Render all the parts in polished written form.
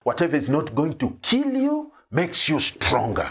Whatever is not going to kill you makes you stronger.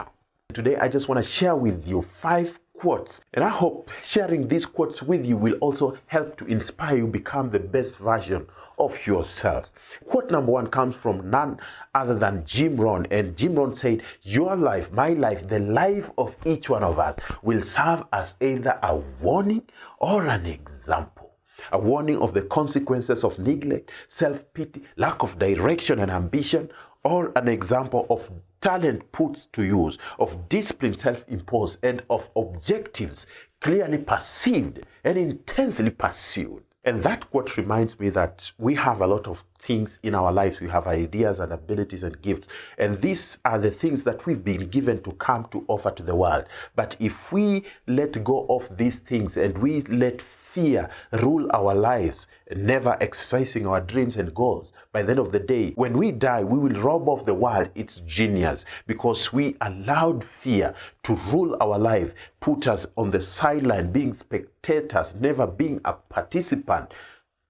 Today, I just want to share with you 5 quotes, and I hope sharing these quotes with you will also help to inspire you become the best version of yourself. Quote number 1 comes from none other than Jim Rohn, and Jim Rohn said, "Your life, my life, the life of each one of us will serve as either a warning or an example. A warning of the consequences of neglect, self-pity, lack of direction and ambition, or an example of talent put to use, of discipline self-imposed, and of objectives clearly perceived and intensely pursued." And that quote reminds me that we have a lot of things in our lives. We have ideas and abilities and gifts. And these are the things that we've been given to come to offer to the world. But if we let go of these things and we let fear rule our lives, never exercising our dreams and goals, by the end of the day, when we die, we will rob off the world its genius because we allowed fear to rule our life, put us on the sideline, being spectators, never being a participant,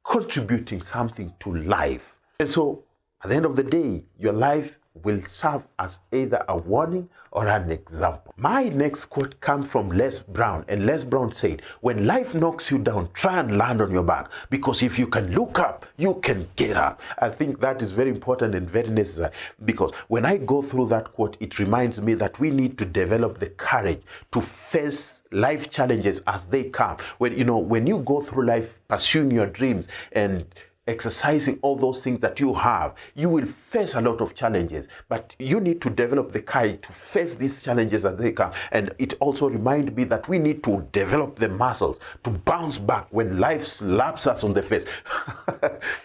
contributing something to life. And so, at the end of the day, your life will serve as either a warning or an example. My next quote comes from Les Brown, and Les Brown said, "When life knocks you down, try and land on your back, because if you can look up, you can get up." I think that is very important and very necessary, because when I go through that quote, it reminds me that we need to develop the courage to face life challenges as they come. When you go through life pursuing your dreams and exercising all those things that you have, you will face a lot of challenges, but you need to develop the courage to face these challenges as they come. And it also reminds me that we need to develop the muscles to bounce back when life slaps us on the face.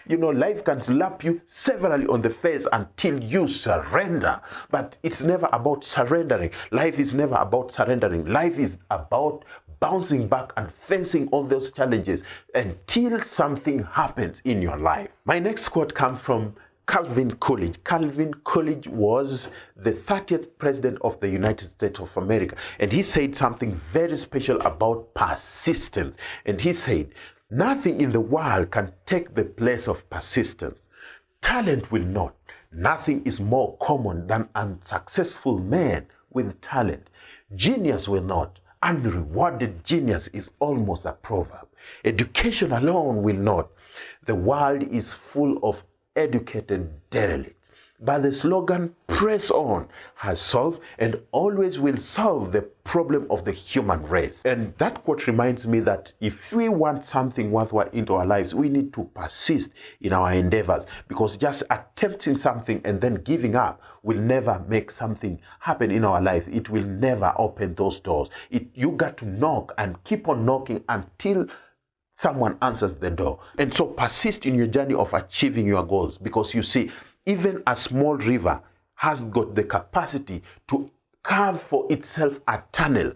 Life can slap you severally on the face until you surrender, but it's never about surrendering. Life is never about surrendering. Life is about bouncing back and facing all those challenges until something happens in your life. My next quote comes from Calvin Coolidge. Calvin Coolidge was the 30th president of the United States of America, and he said something very special about persistence. And he said, "Nothing in the world can take the place of persistence. Talent will not. Nothing is more common than unsuccessful men with talent. Genius will not. Unrewarded genius is almost a proverb. Education alone will not. The world is full of educated derelicts. But the slogan, 'Press on,' has solved and always will solve the problem of the human race." And that quote reminds me that if we want something worthwhile into our lives, we need to persist in our endeavors, because just attempting something and then giving up will never make something happen in our life. It will never open those doors. You got to knock and keep on knocking until someone answers the door. And so persist in your journey of achieving your goals, because you see, even a small river has got the capacity to carve for itself a tunnel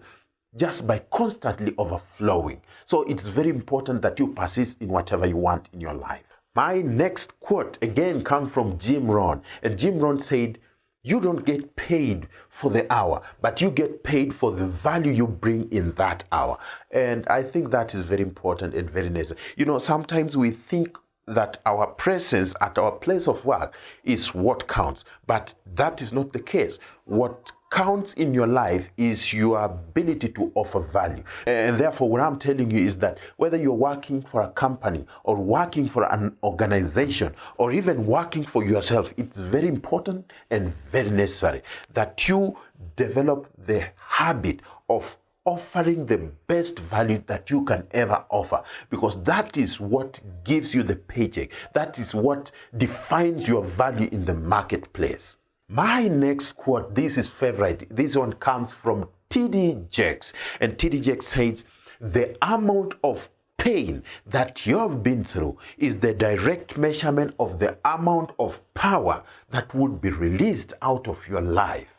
just by constantly overflowing. So it's very important that you persist in whatever you want in your life. My next quote again comes from Jim Rohn, and Jim Rohn said, "You don't get paid for the hour, but you get paid for the value you bring in that hour." And I think that is very important and very necessary. Sometimes we think that our presence at our place of work is what counts, but that is not the case. What counts in your life is your ability to offer value. And therefore, what I'm telling you is that whether you're working for a company or working for an organization or even working for yourself, it's very important and very necessary that you develop the habit of offering the best value that you can ever offer, because that is what gives you the paycheck. That is what defines your value in the marketplace. My next quote, this is favorite. This one comes from T.D. Jakes, and T.D. Jakes says, "The amount of pain that you've been through is the direct measurement of the amount of power that would be released out of your life."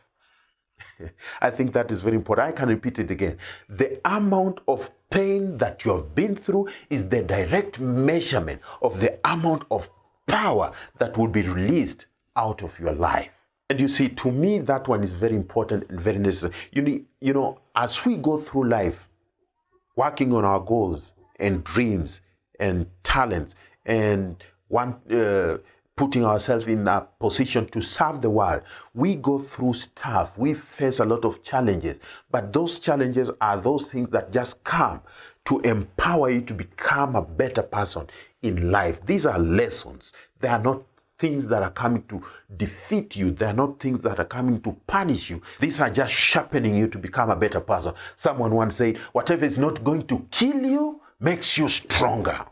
I think that is very important. I can repeat it again. The amount of pain that you have been through is the direct measurement of the amount of power that will be released out of your life. And you see, to me, that one is very important and very necessary. As we go through life, working on our goals and dreams and talents and putting ourselves in a position to serve the world. We go through stuff. We face a lot of challenges. But those challenges are those things that just come to empower you to become a better person in life. These are lessons. They are not things that are coming to defeat you. They are not things that are coming to punish you. These are just sharpening you to become a better person. Someone once said, whatever is not going to kill you makes you stronger.